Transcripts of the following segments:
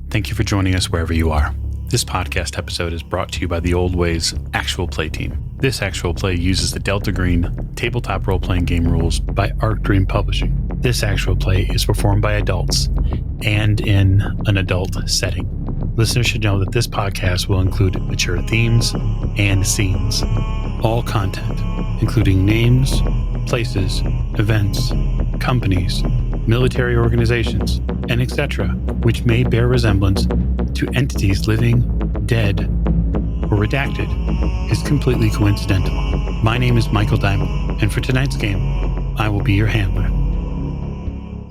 Thank you for joining us wherever you are. This podcast episode is brought to you by the Old Ways Actual Play team. This actual play uses the Delta Green tabletop role-playing game rules by Arc Dream Publishing. This actual play is performed by adults and in an adult setting. Listeners should know that this podcast will include mature themes and scenes. All content, including names, places, events, companies, military organizations, and etc., which may bear resemblance to entities living, dead, or redacted, is completely coincidental. My name is Michael Diamond, and for tonight's game, I will be your handler.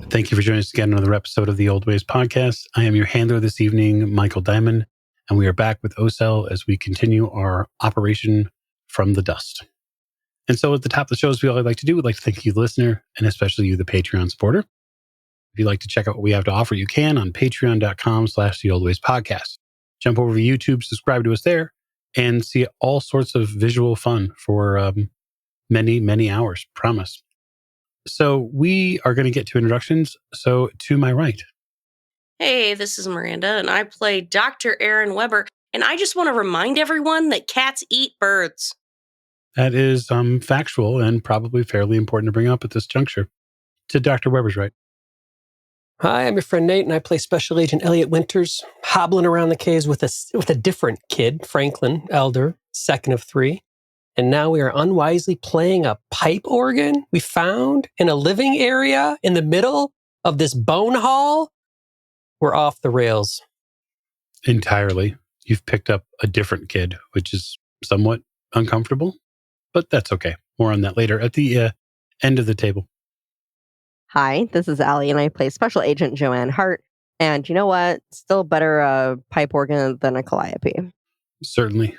Thank you for joining us again on another episode of the Old Ways Podcast. I am your handler this evening, Michael Diamond, and we are back with Ocel as we continue our operation from the dust. And so at the top of the show, as we always like to do, we'd like to thank you, the listener, and especially you, the Patreon supporter. If you'd like to check out what we have to offer, you can on patreon.com/theoldwayspodcast. Jump over to YouTube, subscribe to us there, and see all sorts of visual fun for many, many hours, promise. So we are going to get to introductions. So to my right. Hey, this is Miranda, and I play Dr. Aaron Weber, and I just want to remind everyone that cats eat birds. That is factual and probably fairly important to bring up at this juncture. To Dr. Weber's right. Hi, I'm your friend Nate, and I play Special Agent Elliot Winters, hobbling around the caves with a different kid, Franklin, elder, second of three. And now we are unwisely playing a pipe organ we found in a living area in the middle of this bone hall. We're off the rails. Entirely. You've picked up a different kid, which is somewhat uncomfortable, but that's okay. More on that later at the end of the table. Hi, this is Allie, and I play Special Agent Joanne Hart. And you know what? Still better a pipe organ than a calliope. Certainly.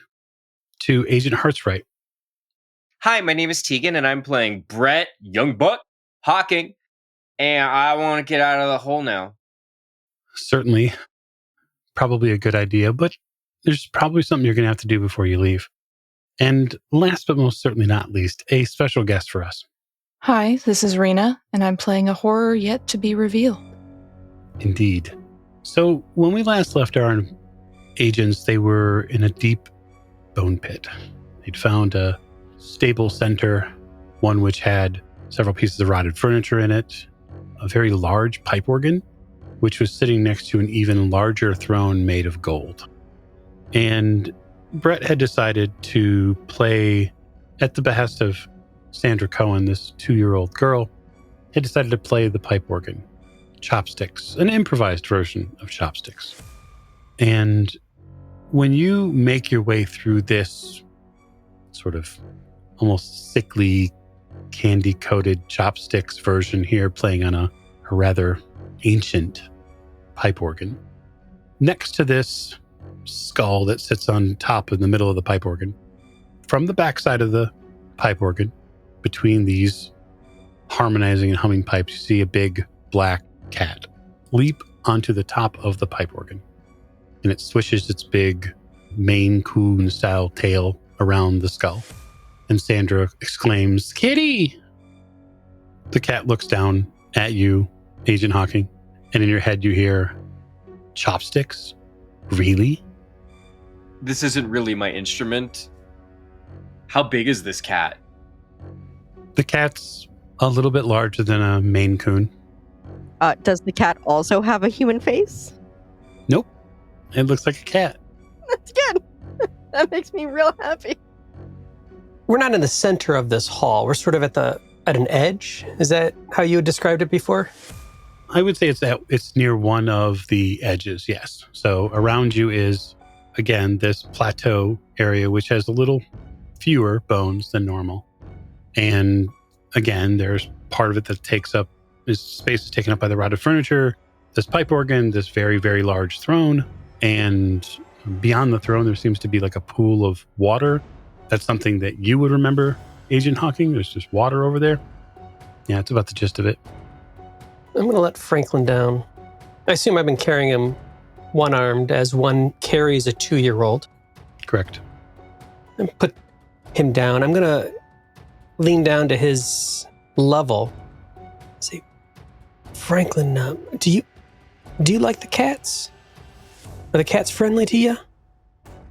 To Agent Hart's right. Hi, my name is Tegan, and I'm playing Brett Youngbuck Hawking, and I want to get out of the hole now. Certainly. Probably a good idea, but there's probably something you're going to have to do before you leave. And last but most certainly not least, a special guest for us. Hi, this is Rena, and I'm playing a horror yet to be revealed. Indeed. So when we last left our agents, they were in a deep bone pit. They'd found a stable center, one which had several pieces of rotted furniture in it, a very large pipe organ, which was sitting next to an even larger throne made of gold. And Brett had decided to play, at the behest of Sandra Cohen, this 2-year-old girl, had decided to play the pipe organ, Chopsticks, an improvised version of Chopsticks. And when you make your way through this sort of almost sickly, candy-coated Chopsticks version here, playing on a rather ancient pipe organ, next to this skull that sits on top in the middle of the pipe organ, from the backside of the pipe organ, between these harmonizing and humming pipes, you see a big black cat leap onto the top of the pipe organ. And it swishes its big Maine Coon-style tail around the skull. And Sandra exclaims, "Kitty!" The cat looks down at you, Agent Hawking, and in your head you hear, "Chopsticks? Really?" This isn't really my instrument. How big is this cat? The cat's a little bit larger than a Maine Coon. Does the cat also have a human face? Nope. It looks like a cat. That's good. That makes me real happy. We're not in the center of this hall. We're sort of at an edge. Is that how you had described it before? I would say it's near one of the edges, yes. So around you is, again, this plateau area, which has a little fewer bones than normal. And again, there's part of it that takes up, this space is taken up by the rotted furniture, this pipe organ, this very, very large throne. And beyond the throne, there seems to be like a pool of water. That's something that you would remember, Agent Hawking. There's just water over there. Yeah, it's about the gist of it. I'm going to let Franklin down. I assume I've been carrying him one-armed as one carries a 2-year-old. Correct. And put him down. I'm going to lean down to his level. Say, Franklin, do you like the cats? Are the cats friendly to you?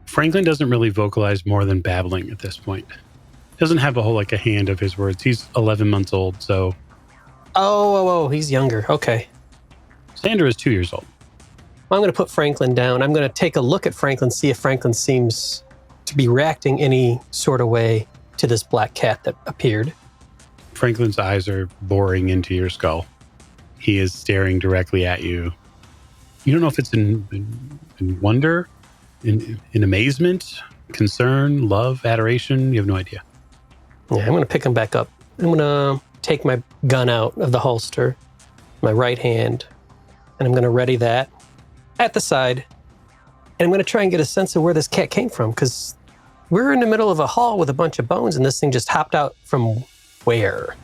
Franklin doesn't really vocalize more than babbling at this point. Doesn't have a hand of his words. He's 11 months old, so... Oh, he's younger. Okay. Sandra is 2 years old. Well, I'm going to put Franklin down. I'm going to take a look at Franklin, see if Franklin seems to be reacting any sort of way to this black cat that appeared. Franklin's eyes are boring into your skull. He is staring directly at you. You don't know if it's in wonder, in amazement, concern, love, adoration. You have no idea. Yeah, I'm going to pick him back up. I'm going to take my gun out of the holster, my right hand, and I'm going to ready that at the side. And I'm going to try and get a sense of where this cat came from, because we're in the middle of a hall with a bunch of bones, and this thing just hopped out from where?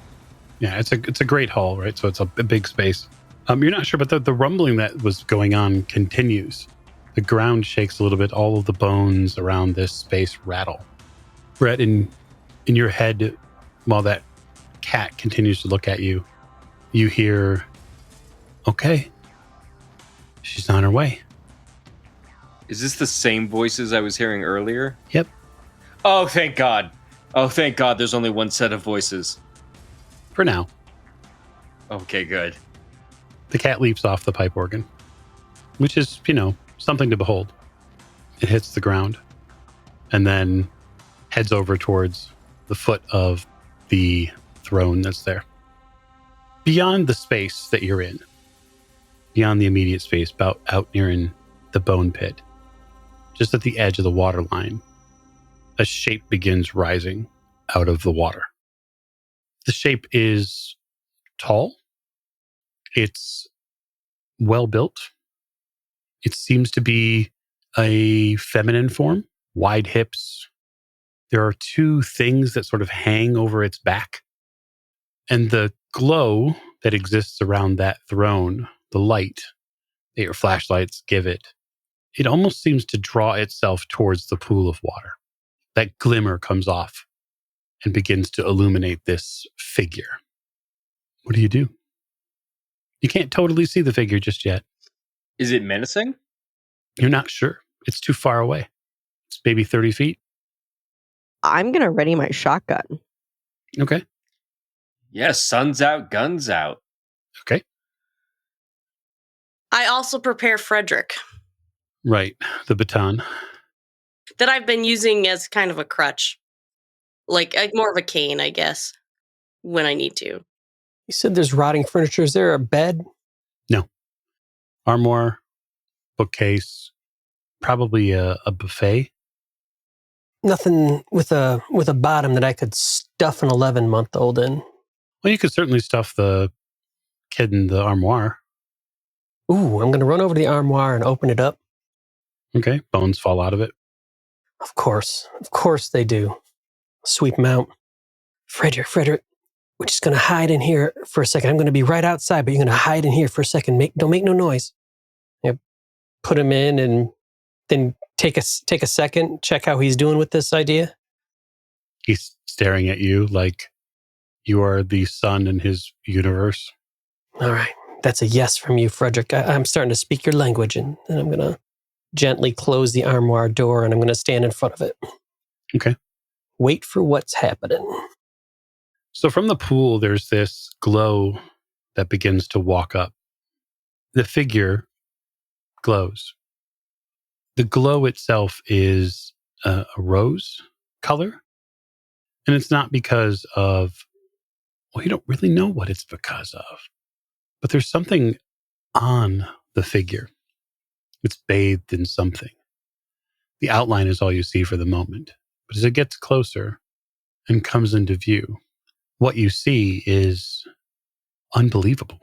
Yeah, it's a great hall, right? So it's a big space. You're not sure, but the rumbling that was going on continues. The ground shakes a little bit. All of the bones around this space rattle. Brett, in your head, while that cat continues to look at you, you hear, okay, she's on her way. Is this the same voices I was hearing earlier? Yep. Oh, thank God. Oh, thank God there's only one set of voices. For now. Okay, good. The cat leaps off the pipe organ, which is, something to behold. It hits the ground and then heads over towards the foot of the throne that's there. Beyond the space that you're in, beyond the immediate space, about out near in the bone pit, just at the edge of the water line, a shape begins rising out of the water. The shape is tall. It's well built. It seems to be a feminine form, wide hips. There are two things that sort of hang over its back. And the glow that exists around that throne, the light that your flashlights give it, it almost seems to draw itself towards the pool of water. That glimmer comes off and begins to illuminate this figure. What do? You can't totally see the figure just yet. Is it menacing? You're not sure. It's too far away. It's maybe 30 feet. I'm going to ready my shotgun. Okay. Yeah, sun's out, guns out. Okay. I also prepare Frederick, Right. The baton. that I've been using as kind of a crutch. Like more of a cane, I guess, when I need to. You said there's rotting furniture. Is there a bed? No. Armoire, bookcase, probably a buffet. Nothing with a bottom that I could stuff an 11-month-old in. Well, you could certainly stuff the kid in the armoire. Ooh, I'm going to run over to the armoire and open it up. Okay. Bones fall out of it. Of course they do. Sweep them out. Frederick, we're just going to hide in here for a second. I'm going to be right outside, but you're going to hide in here for a second. Don't make no noise. Put him in and then take a second, check how he's doing with this idea. He's staring at you like you are the sun in his universe. All right. That's a yes from you, Frederick. I'm starting to speak your language, and I'm going to gently close the armoire door, and I'm going to stand in front of it. Okay. Wait for what's happening. So from the pool, there's this glow that begins to walk up. The figure glows. The glow itself is a rose color. And it's not because of, you don't really know what it's because of. But there's something on the figure. It's bathed in something. The outline is all you see for the moment. But as it gets closer and comes into view, what you see is unbelievable.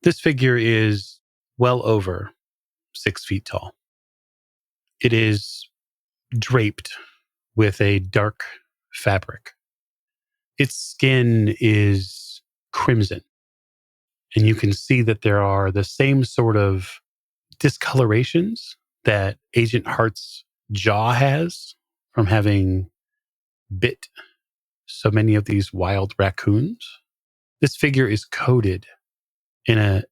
This figure is well over 6 feet tall. It is draped with a dark fabric. Its skin is crimson. And you can see that there are the same sort of discolorations that Agent Hart's jaw has from having bit so many of these wild raccoons. This figure is coated in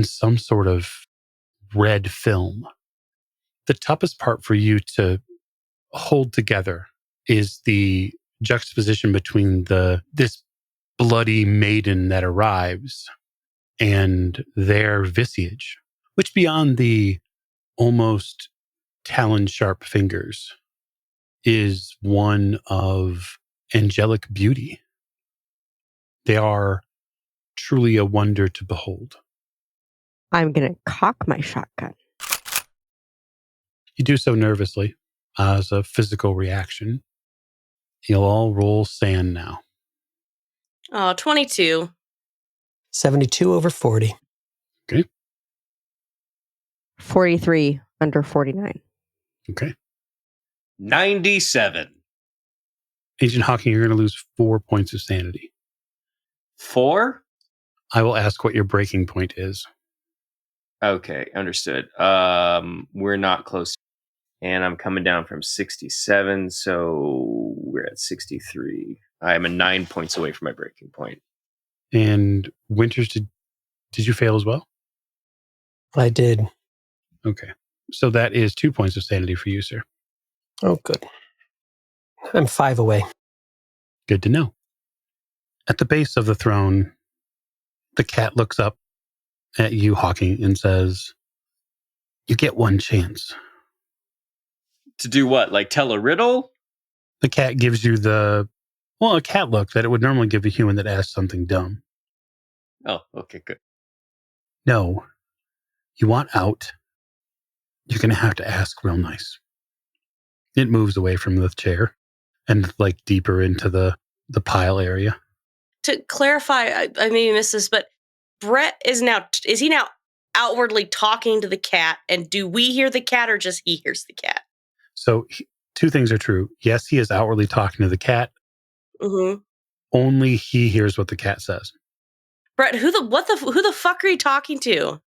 some sort of red film. the toughest part for you to hold together is the juxtaposition between this bloody maiden that arrives and their visage, which beyond the almost talon-sharp fingers is one of angelic beauty. They are truly a wonder to behold. I'm going to cock my shotgun. You do so nervously as a physical reaction. You'll all roll sand now. Oh, 22. 72 over 40. 43 under 49. Okay. 97. Agent Hawking, you're going to lose 4 points of sanity. 4? I will ask what your breaking point is. Okay, understood. We're not close. And I'm coming down from 67, so we're at 63. I am 9 points away from my breaking point. And Winters, did you fail as well? I did. Okay. So that is 2 points of sanity for you, sir. Oh, good. I'm 5 away. Good to know. At the base of the throne, the cat looks up at you, Hawking, and says, "You get one chance." To do what? Like tell a riddle? The cat gives you a cat look that it would normally give a human that asks something dumb. Oh, okay, good. No. You want out? You're going to have to ask real nice. It moves away from the chair and like deeper into the pile area. To clarify, I maybe missed this, but Brett is he now outwardly talking to the cat? And do we hear the cat or just he hears the cat? So 2 things are true. Yes, he is outwardly talking to the cat. Mm-hmm. Only he hears what the cat says. Brett, who the fuck are you talking to?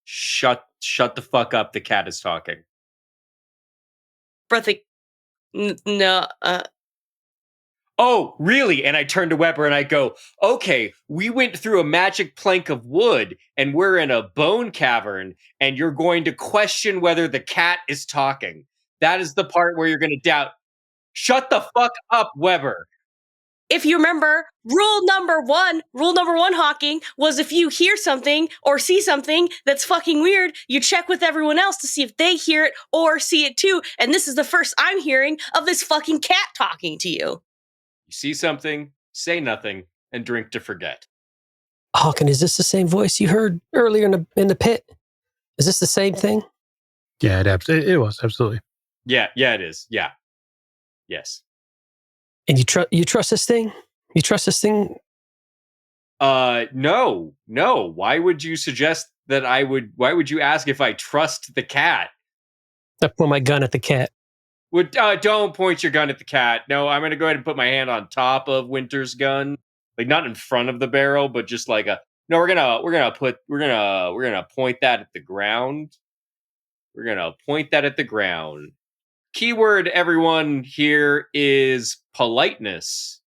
Shut the fuck up. The cat is talking. Brett, no. Oh, really? And I turn to Weber and I go, okay, we went through a magic plank of wood and we're in a bone cavern and you're going to question whether the cat is talking. That is the part where you're going to doubt. Shut the fuck up, Weber. If you remember, rule number one, Hawking, was if you hear something or see something that's fucking weird, you check with everyone else to see if they hear it or see it too. And this is the first I'm hearing of this fucking cat talking to you. You see something, say nothing, and drink to forget. Hawken, is this the same voice you heard earlier in the pit? Is this the same thing? Yeah, it was, absolutely. Yeah, it is. Yeah. Yes. And you trust this thing? You trust this thing? No. Why would you suggest that why would you ask if I trust the cat? I point my gun at the cat. Don't point your gun at the cat. No, I'm going to go ahead and put my hand on top of Winter's gun. Like not in front of the barrel, but just like we're going to point that at the ground. We're going to point that at the ground. Keyword, everyone, here is politeness.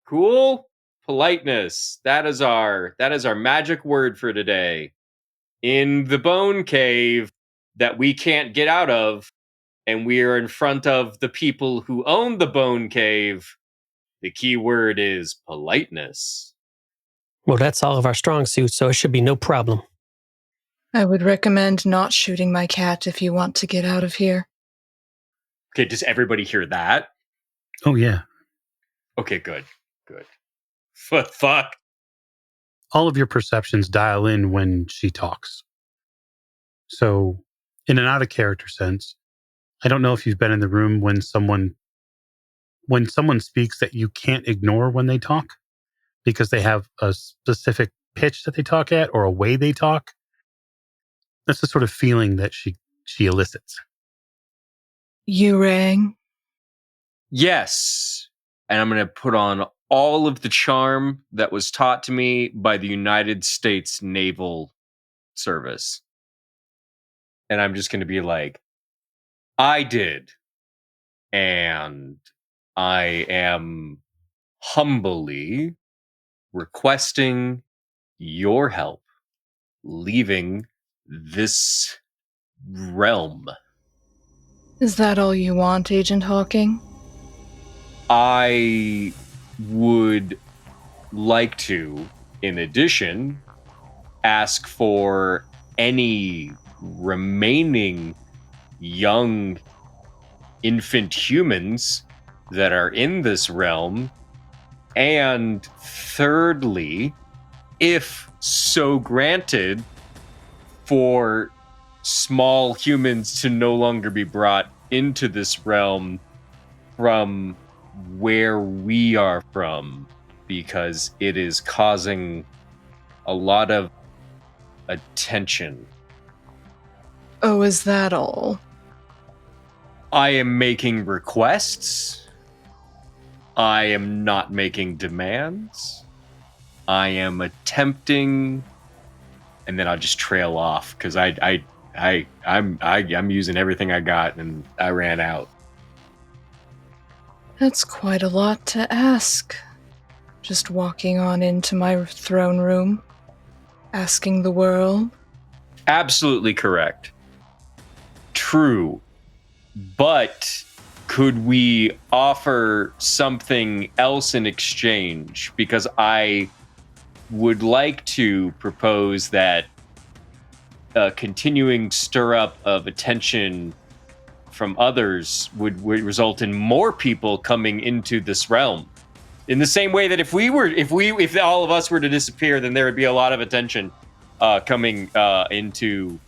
Cool? Politeness. That is our magic word for today. In the bone cave that we can't get out of, and we are in front of the people who own the bone cave, the key word is politeness. Well, that's all of our strong suits, so it should be no problem. I would recommend not shooting my cat if you want to get out of here. Okay, does everybody hear that? Oh, yeah. Okay, good. Fuck. All of your perceptions dial in when she talks. So, in an out-of-character sense, I don't know if you've been in the room when someone speaks that you can't ignore when they talk because they have a specific pitch that they talk at or a way they talk. That's the sort of feeling that she elicits. You rang? Yes. And I'm going to put on all of the charm that was taught to me by the United States Naval Service. And I'm just going to be like, I did. And I am humbly requesting your help leaving this realm. Is that all you want, Agent Hawking? I would like to, in addition, ask for any remaining young infant humans that are in this realm. And thirdly, if so granted, for small humans to no longer be brought into this realm from where we are from, because it is causing a lot of attention. Oh, is that all? I am making requests. I am not making demands. I am attempting, and then I'll just trail off because I'm using everything I got and I ran out. That's quite a lot to ask. Just walking on into my throne room, asking the world. Absolutely correct. True. But could we offer something else in exchange? Because I would like to propose that a continuing stir up of attention from others would result in more people coming into this realm. In the same way that if all of us were to disappear, then there would be a lot of attention coming into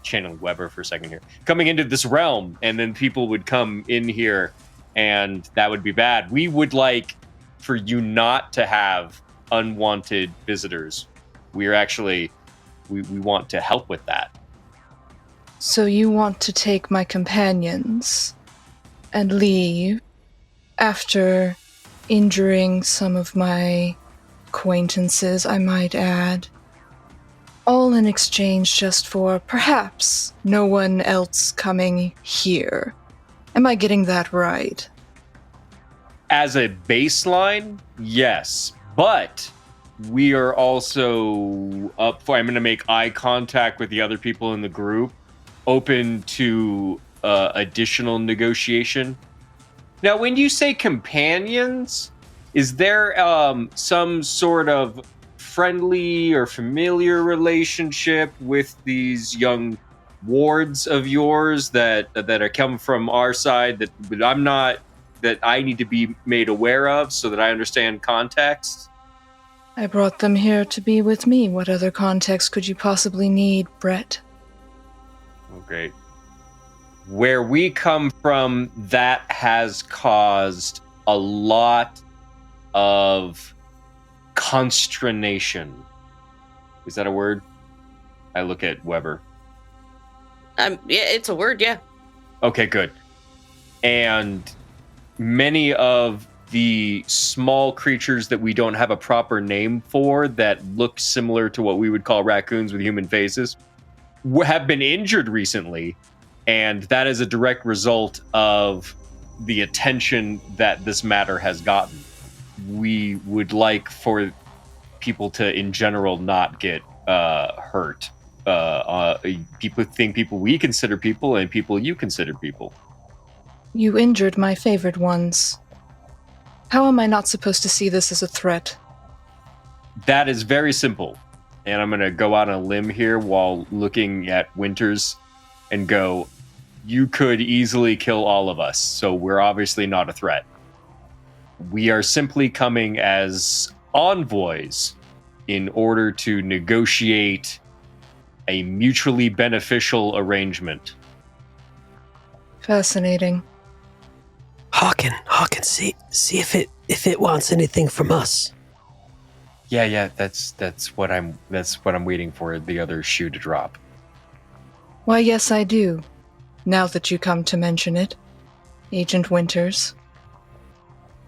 channeling Weber for a second here, coming into this realm, and then people would come in here, and that would be bad. We would like for you not to have unwanted visitors. We want to help with that. So you want to take my companions and leave after injuring some of my acquaintances, I might add. All in exchange just for, perhaps, no one else coming here. Am I getting that right? As a baseline, yes. But we are also up for, I'm going to make eye contact with the other people in the group, open to additional negotiation. Now, when you say companions, is there some sort of friendly or familiar relationship with these young wards of yours that are coming from our side that I need to be made aware of so that I understand context? I brought them here to be with me. What other context could you possibly need, Brett? Oh, great. Where we come from, that has caused a lot of consternation. Is that a word? I look at Weber. Yeah, it's a word, yeah. Okay, good. And many of the small creatures that we don't have a proper name for that look similar to what we would call raccoons with human faces have been injured recently, and that is a direct result of the attention that this matter has gotten. We would like for people to, in general, not get hurt. People we consider people and people you consider people. You injured my favored ones. How am I not supposed to see this as a threat? That is very simple. And I'm going to go out on a limb here while looking at Winters and go, you could easily kill all of us, so we're obviously not a threat. We are simply coming as envoys in order to negotiate a mutually beneficial arrangement. Fascinating. Hawken, see if it wants anything from us. Yeah, that's what I'm waiting for the other shoe to drop. Why, yes, I do. Now that you come to mention it, Agent Winters.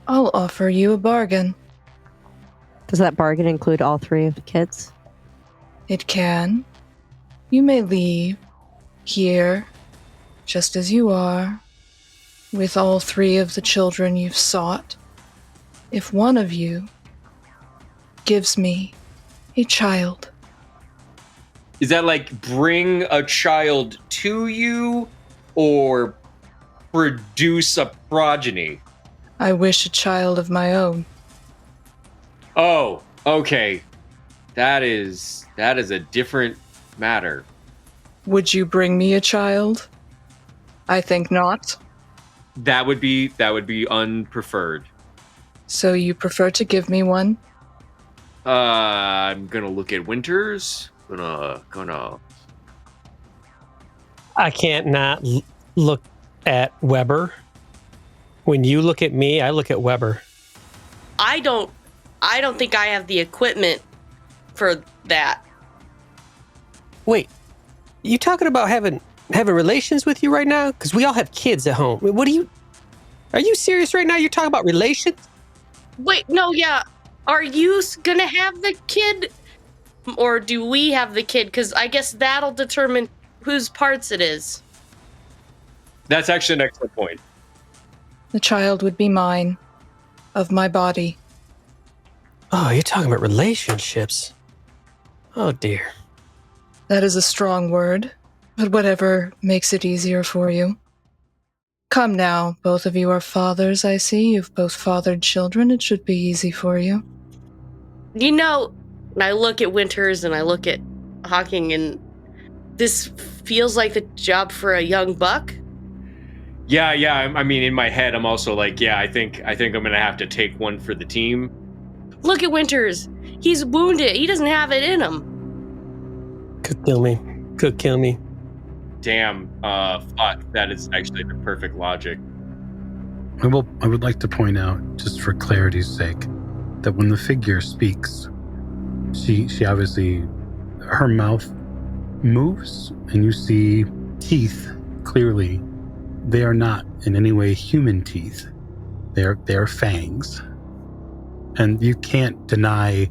I'll offer you a bargain. Does that bargain include all three of the kids? It can. You may leave here, just as you are, with all three of the children you've sought, if one of you gives me a child. Is that like bring a child to you or produce a progeny? I wish a child of my own. Oh, okay. That is a different matter. Would you bring me a child? I think not. That would be unpreferred. So you prefer to give me one? I'm gonna look at Winters. Gonna. I can't not look at Weber. When you look at me, I look at Weber. I don't think I have the equipment for that. Wait, you talking about having relations with you right now? Because we all have kids at home. Are you serious right now? You're talking about relations? Wait, no, yeah. Are you gonna have the kid? Or do we have the kid? Because I guess that'll determine whose parts it is. That's actually an excellent point. The child would be mine, of my body. Oh, you're talking about relationships. Oh, dear. That is a strong word, but whatever makes it easier for you. Come now, both of you are fathers, I see. You've both fathered children. It should be easy for you. You know, I look at Winters and I look at Hawking, and this feels like the job for a young buck. Yeah. I mean, in my head, I'm also like, yeah, I think I'm gonna have to take one for the team. Look at Winters. He's wounded. He doesn't have it in him. Could kill me. Damn. Fuck. That is actually the perfect logic. I would like to point out, just for clarity's sake, that when the figure speaks, she obviously, her mouth moves and you see teeth clearly. They are not in any way human teeth. They are fangs. And you can't deny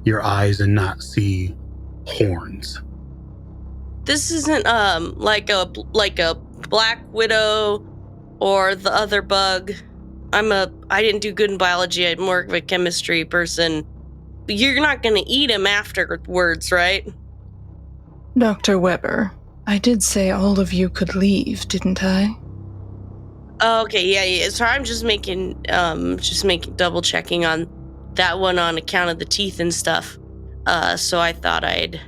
your eyes and not see horns. This isn't like a black widow or the other bug. I didn't do good in biology. I'm more of a chemistry person. But you're not going to eat him afterwards, right? Dr. Weber, I did say all of you could leave, didn't I? Okay, yeah. So I'm just making double checking on that one on account of the teeth and stuff. So I thought I'd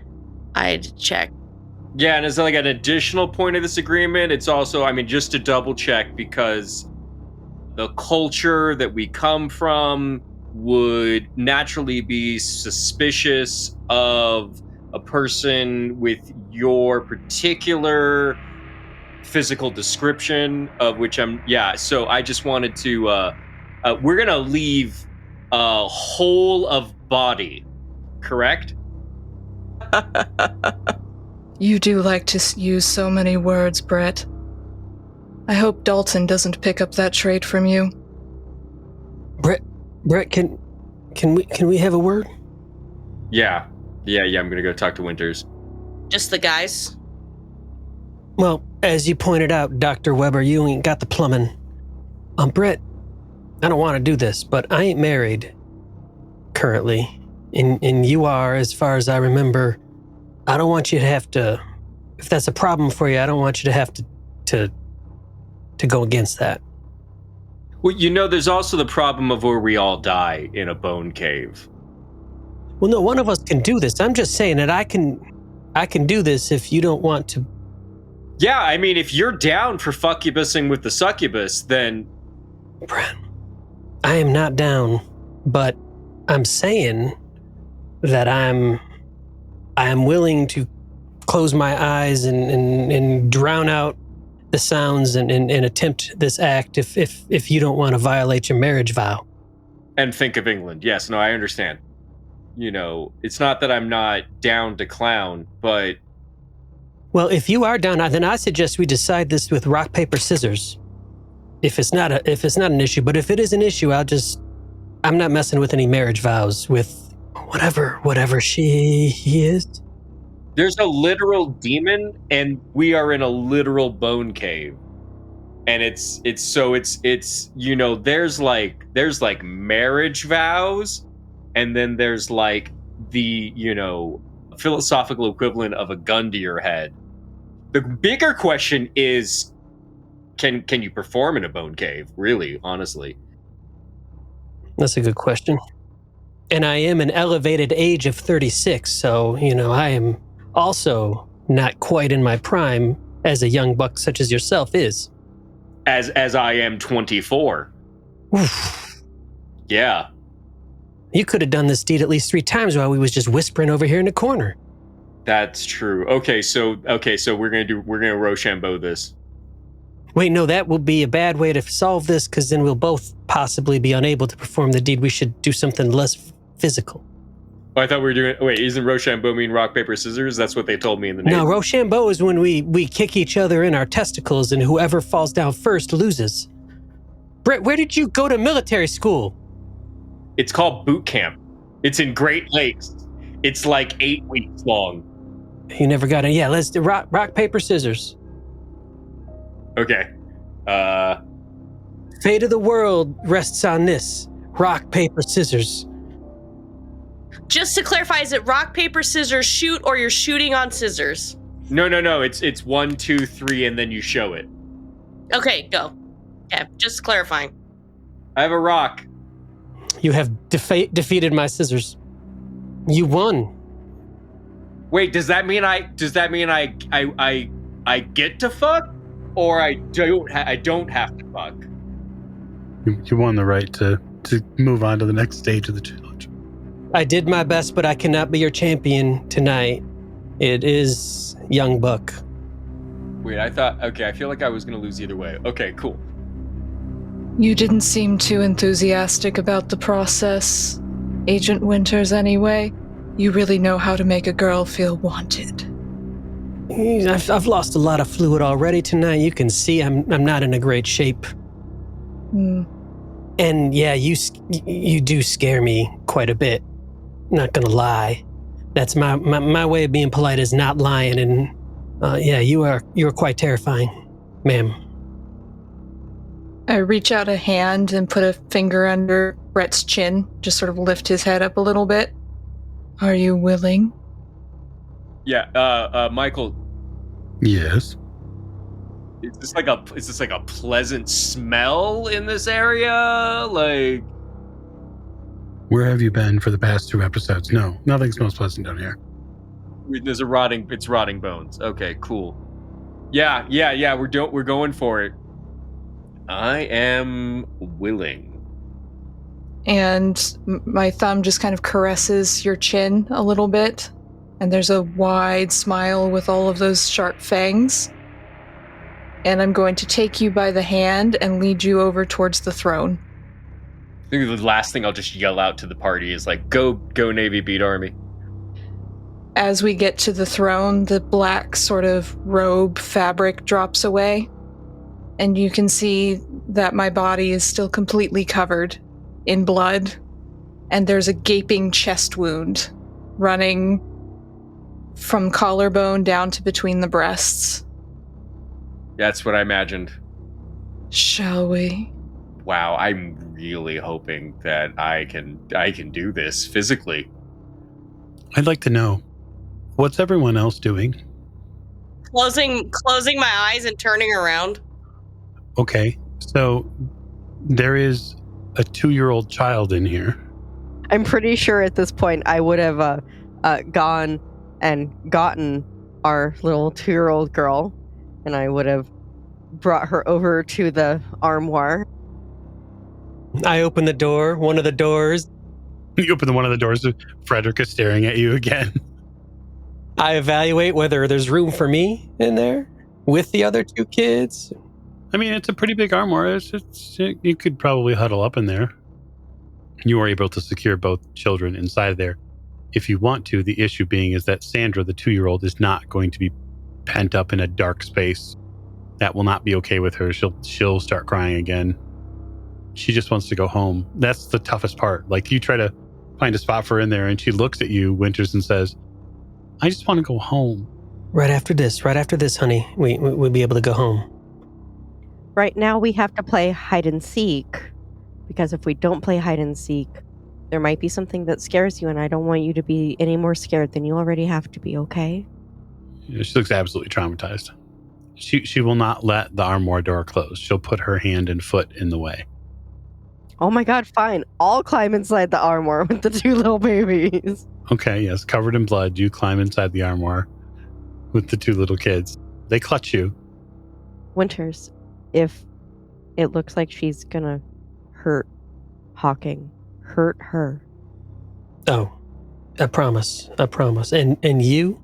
check. Yeah, and as like an additional point of this agreement, it's also, I mean, just to double check, because the culture that we come from would naturally be suspicious of a person with your particular physical description, of which so I just wanted to, we're gonna leave whole of body, correct? You do like to use so many words, Brett. I hope Dalton doesn't pick up that trait from you. Brett, can we have a word? Yeah. I'm gonna go talk to Winters. Just the guys. Well, as you pointed out, Dr. Weber, you ain't got the plumbing. Brett, I don't want to do this, but I ain't married currently, and you are, as far as I remember. I don't want you to have to, if that's a problem for you, I don't want you to have to go against that. Well, there's also the problem of where we all die in a bone cave. Well, no, one of us can do this. I'm just saying that I can do this if you don't want to. Yeah, I mean, if you're down for fuccubusing with the succubus, then... Brent, I am not down, but I'm saying that I am willing to close my eyes and drown out the sounds and attempt this act if you don't want to violate your marriage vow. And think of England. Yes, no, I understand. It's not that I'm not down to clown, but... Well, if you are down, then I suggest we decide this with rock, paper, scissors. If it's not an issue, but if it is an issue, I'm not messing with any marriage vows with whatever he is. There's a literal demon, and we are in a literal bone cave. And it's there's like marriage vows, and then there's like the philosophical equivalent of a gun to your head. The bigger question is, can you perform in a bone cave? Really, honestly. That's a good question. And I am an elevated age of 36, so, I am also not quite in my prime as a young buck such as yourself is. As I am 24. Oof. Yeah. You could have done this deed at least 3 times while we was just whispering over here in the corner. That's true. Okay, so we're gonna Rochambeau this. Wait, no, that will be a bad way to solve this, because then we'll both possibly be unable to perform the deed. We should do something less physical. Oh, I thought we were doing... Wait, isn't Rochambeau mean rock, paper, scissors? That's what they told me in the name. No, Rochambeau is when we kick each other in our testicles, and whoever falls down first loses. Brett, where did you go to military school? It's called boot camp. It's in Great Lakes. It's like 8 weeks long. You never got it. Yeah, let's do rock, paper, scissors. Okay. Fate of the world rests on this. Rock, paper, scissors. Just to clarify, is it rock, paper, scissors, shoot, or you're shooting on scissors? No. It's 1, 2, 3, and then you show it. Okay, go. Yeah, just clarifying. I have a rock. You have defeated my scissors. You won. Wait, does that mean I get to fuck, or I don't have to fuck? You won the right to move on to the next stage of the challenge. I did my best, but I cannot be your champion tonight. It is Young Buck. Wait, I feel like I was gonna lose either way. Okay, cool. You didn't seem too enthusiastic about the process, Agent Winters, anyway. You really know how to make a girl feel wanted. I've lost a lot of fluid already tonight. You can see I'm not in a great shape. And yeah, you do scare me quite a bit. Not gonna lie. That's my way of being polite is not lying. And yeah, you are quite terrifying, ma'am. I reach out a hand and put a finger under Brett's chin, just sort of lift his head up a little bit. Are you willing? Yeah, Michael. Yes. Is this like a pleasant smell in this area? Like, Where have you been for the past 2 episodes? No, nothing smells pleasant down here. it's rotting bones. Okay, cool. Yeah, we're going for it. I am willing. And my thumb just kind of caresses your chin a little bit, and there's a wide smile with all of those sharp fangs. And I'm going to take you by the hand and lead you over towards the throne. I think the last thing I'll just yell out to the party is like, go Navy, beat Army. As we get to the throne, the black sort of robe fabric drops away, and you can see that my body is still completely covered in blood, and there's a gaping chest wound running from collarbone down to between the breasts. That's what I imagined. Shall we? Wow, I'm really hoping that I can do this physically. I'd like to know, what's everyone else doing? Closing my eyes and turning around. Okay, so there is a 2-year-old child in here. I'm pretty sure at this point I would have gone and gotten our little 2-year-old girl, and I would have brought her over to the armoire. I open the door, one of the doors. You open one of the doors, Frederick is staring at you again. I evaluate whether there's room for me in there with the other 2 kids. I mean, it's a pretty big armoire. You could probably huddle up in there. You are able to secure both children inside there if you want to. The issue being is that Sandra, the 2-year-old, is not going to be pent up in a dark space. That will not be okay with her. She'll start crying again. She just wants to go home. That's the toughest part. Like, you try to find a spot for her in there, and she looks at you, Winters, and says, I just want to go home. Right after this, honey, we'll be able to go home. Right now we have to play hide and seek, because if we don't play hide and seek, There might be something that scares you, and I don't want you to be any more scared than you already have to be, okay? She looks absolutely traumatized. She will not let the armoire door close. She'll put her hand and foot in the way. Oh my god, fine. I'll climb inside the armoire with the 2 little babies. Okay, yes, covered in blood, you climb inside the armoire with the 2 little kids. They clutch you. Winters, if it looks like she's gonna hurt Hawking, hurt her. Oh, I promise. And you,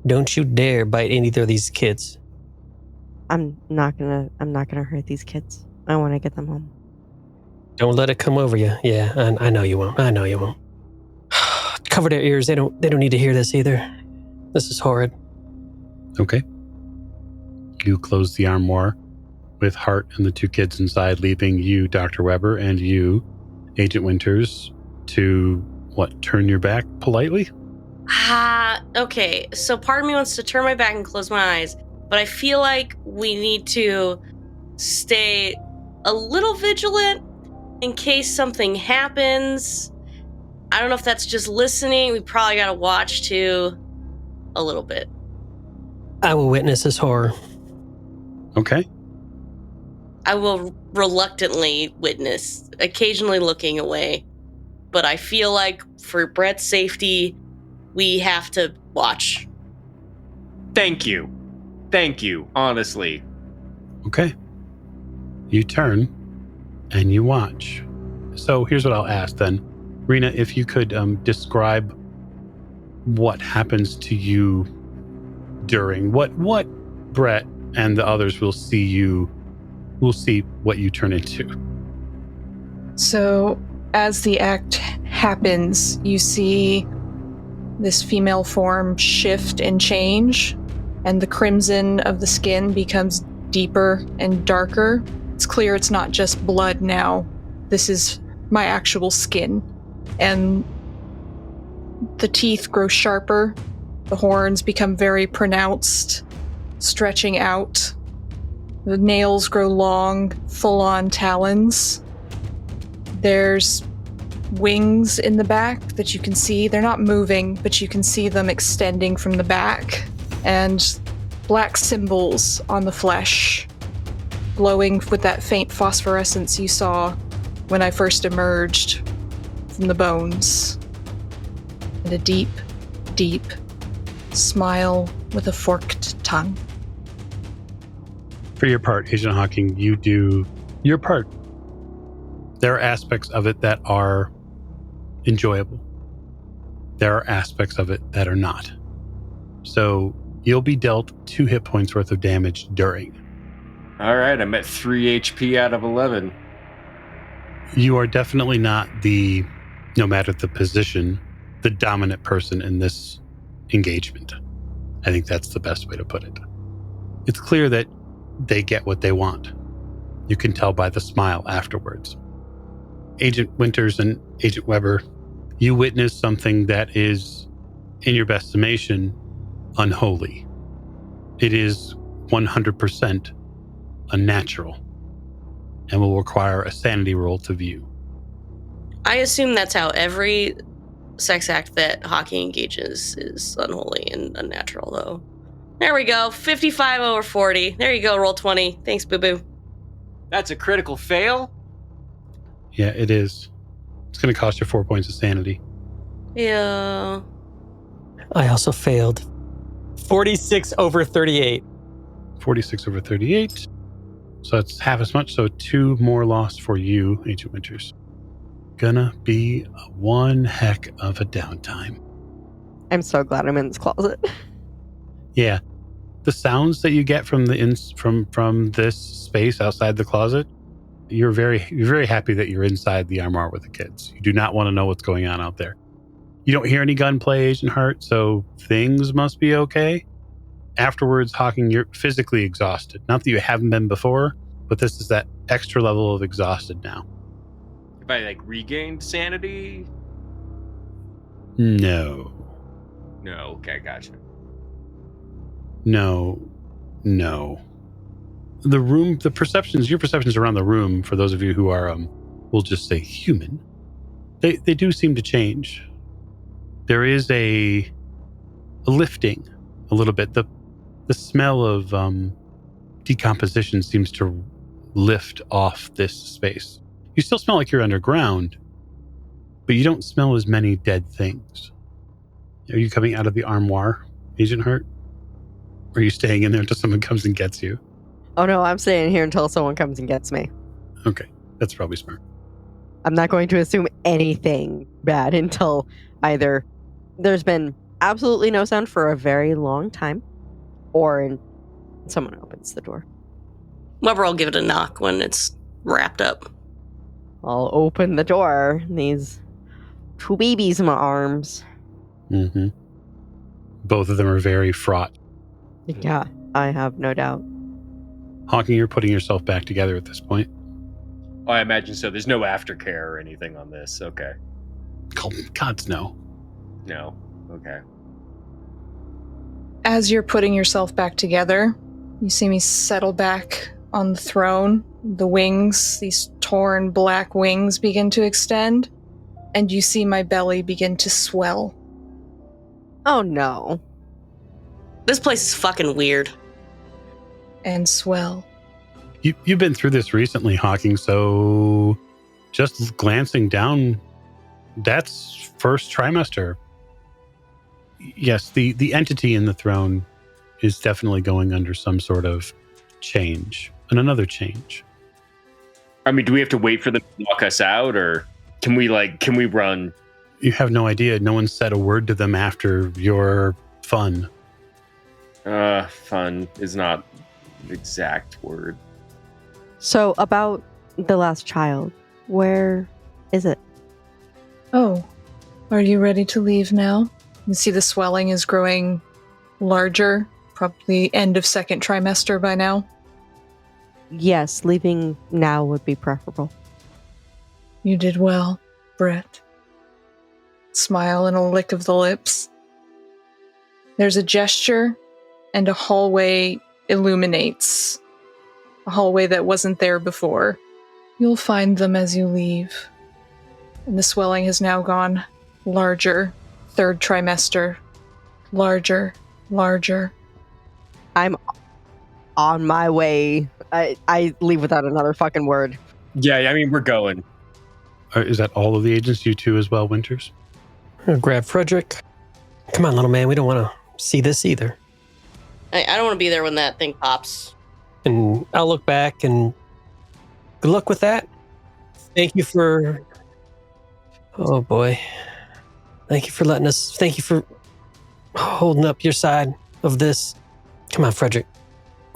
don't you dare bite either of these kids. I'm not gonna hurt these kids. I want to get them home. Don't let it come over you. Yeah, I know you won't. Cover their ears. They don't need to hear this either. This is horrid. Okay. You close the armoire with Hart and the 2 kids inside, leaving you, Dr. Weber, and you, Agent Winters, to, turn your back politely? Okay. So part of me wants to turn my back and close my eyes, but I feel like we need to stay a little vigilant in case something happens. I don't know if that's just listening. We probably got to watch too a little bit. I will witness this horror. Okay. I will reluctantly witness, occasionally looking away. But I feel like for Brett's safety, we have to watch. Thank you, honestly. Okay. You turn and you watch. So here's what I'll ask then. Rena, if you could describe what happens to you during what Brett and the others will see what you turn into. So, as the act happens, you see this female form shift and change, and the crimson of the skin becomes deeper and darker. It's clear it's not just blood now. This is my actual skin. And the teeth grow sharper. The horns become very pronounced, stretching out. The nails grow long, full-on talons. There's wings in the back that you can see. They're not moving, but you can see them extending from the back. And black symbols on the flesh, glowing with that faint phosphorescence you saw when I first emerged from the bones. And a deep, deep smile with a forked tongue. For your part, Agent Hawking, you do your part. There are aspects of it that are enjoyable. There are aspects of it that are not. So you'll be dealt 2 hit points worth of damage during. All right, I'm at 3 HP out of 11. You are definitely not no matter the position, the dominant person in this engagement. I think that's the best way to put it. It's clear that they get what they want. You can tell by the smile afterwards. Agent Winters and Agent Weber, you witness something that is, in your best estimation, unholy. It is 100% unnatural and will require a sanity roll to view. I assume that's how every sex act that Hawking engages is unholy and unnatural, though. There we go. 55 over 40. There you go. Roll 20. Thanks, boo-boo. That's a critical fail? Yeah, it is. It's going to cost you 4 points of sanity. Yeah. I also failed. 46 over 38. 46 over 38. So that's half as much. So 2 more loss for you, Agent Winters. Gonna be one heck of a downtime. I'm so glad I'm in this closet. Yeah. The sounds that you get from from this space outside the closet, you're very happy that you're inside the armoire with the kids. You do not want to know what's going on out there. You don't hear any gunplay, Agent Hart, so things must be okay. Afterwards, Hawking, you're physically exhausted. Not that you haven't been before, but this is that extra level of exhausted now. If I regained sanity? No. No, okay, gotcha. No. Your perceptions around the room, for those of you who are, we'll just say human, They do seem to change. There is a lifting a little bit. The smell of decomposition seems to lift off this space. You still smell like you're underground, but you don't smell as many dead things. Are you coming out of the armoire, Agent Hart? Or are you staying in there until someone comes and gets you? Oh no, I'm staying here until someone comes and gets me. Okay, that's probably smart. I'm not going to assume anything bad until either there's been absolutely no sound for a very long time, or someone opens the door. Weber will give it a knock when it's wrapped up. I'll open the door. These two babies in my arms. Mm-hmm. Both of them are very fraught. Yeah, I have no doubt. Hawking, you're putting yourself back together at this point. Oh, I imagine so. There's no aftercare or anything on this. Okay. Oh, God's no. No. Okay. As you're putting yourself back together, you see me settle back on the throne. The wings, these torn black wings, begin to extend, and you see my belly begin to swell. Oh no. This place is fucking weird. And swell. You've been through this recently, Hawking, so just glancing down, that's first trimester. Yes, the entity in the throne is definitely going under some sort of change. And another change. I mean, do we have to wait for them to walk us out, or can we run? You have no idea. No one said a word to them after your fun. Fun is not the exact word. So about the last child, where is it? Oh, are you ready to leave now? You see the swelling is growing larger, probably end of second trimester by now. Yes, leaving now would be preferable. You did well, Brett. Smile and a lick of the lips. There's a gesture, and a hallway illuminates. A hallway that wasn't there before. You'll find them as you leave. And the swelling has now gone larger. Third trimester. Larger, larger. I'm on my way. I leave without another fucking word. Yeah, I mean, we're going. Is that all of the agents, you two as well, Winters? I'm gonna grab Frederick. Come on, little man. We don't want to see this either. I don't want to be there when that thing pops. And I'll look back and good luck with that. Thank you for... Oh, boy. Thank you for letting us... Thank you for holding up your side of this. Come on, Frederick.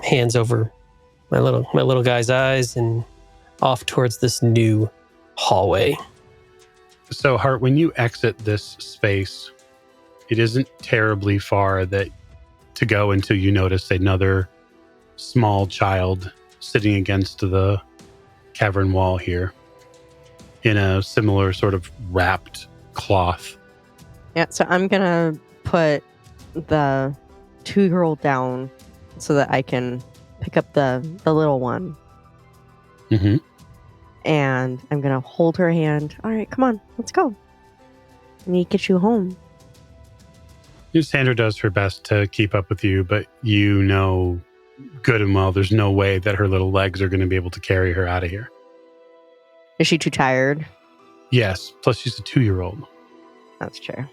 Hands over my little guy's eyes and off towards this new hallway. So, Hart, when you exit this space, it isn't terribly far to go until you notice another small child sitting against the cavern wall here in a similar sort of wrapped cloth. Yeah, so I'm gonna put the 2-year-old down so that I can pick up the little one. Mm-hmm. And I'm gonna hold her hand. All right, come on, let's go. I need to get you home. Sandra does her best to keep up with you, but you know good and well there's no way that her little legs are going to be able to carry her out of here. Is she too tired? Yes, plus she's a 2-year-old. That's true.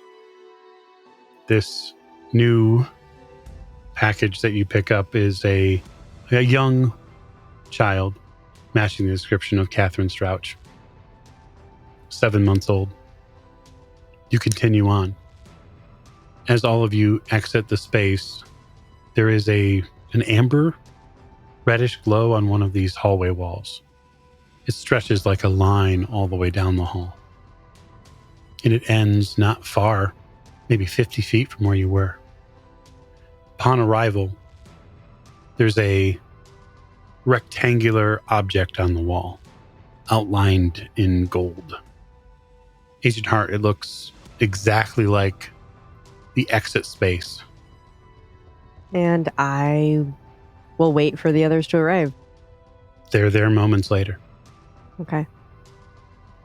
This new package that you pick up is a young child, matching the description of Catherine Strouch. 7 months old. You continue on. As all of you exit the space, there is an amber reddish glow on one of these hallway walls. It stretches like a line all the way down the hall. And it ends not far, maybe 50 feet from where you were. Upon arrival, there's a rectangular object on the wall, outlined in gold. Agent Hart, it looks exactly like the exit space. And I will wait for the others to arrive. They're there moments later. Okay.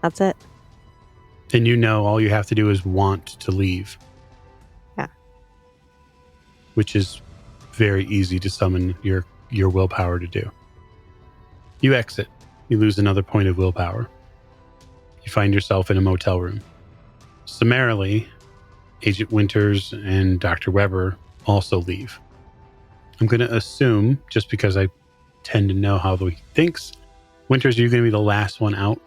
That's it. And you know all you have to do is want to leave. Yeah. Which is very easy to summon your willpower to do. You exit. You lose another point of willpower. You find yourself in a motel room. Summarily, Agent Winters and Dr. Weber also leave. I'm going to assume, just because I tend to know how he thinks, Winters, you're going to be the last one out.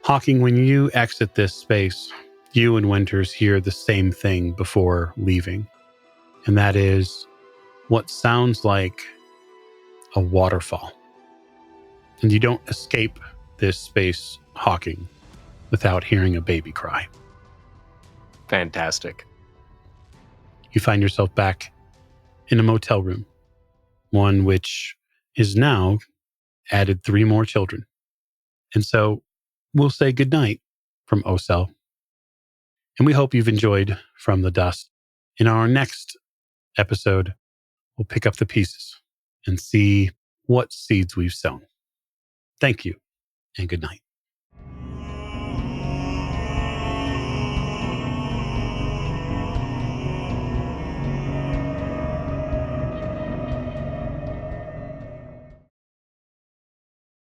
Hawking, when you exit this space, you and Winters hear the same thing before leaving. And that is what sounds like a waterfall. And you don't escape this space, Hawking, without hearing a baby cry. Fantastic. You find yourself back in a motel room, one which is now added 3 more children. And so we'll say goodnight from Ocel. And we hope you've enjoyed From the Dust. In our next episode, we'll pick up the pieces and see what seeds we've sown. Thank you and good night.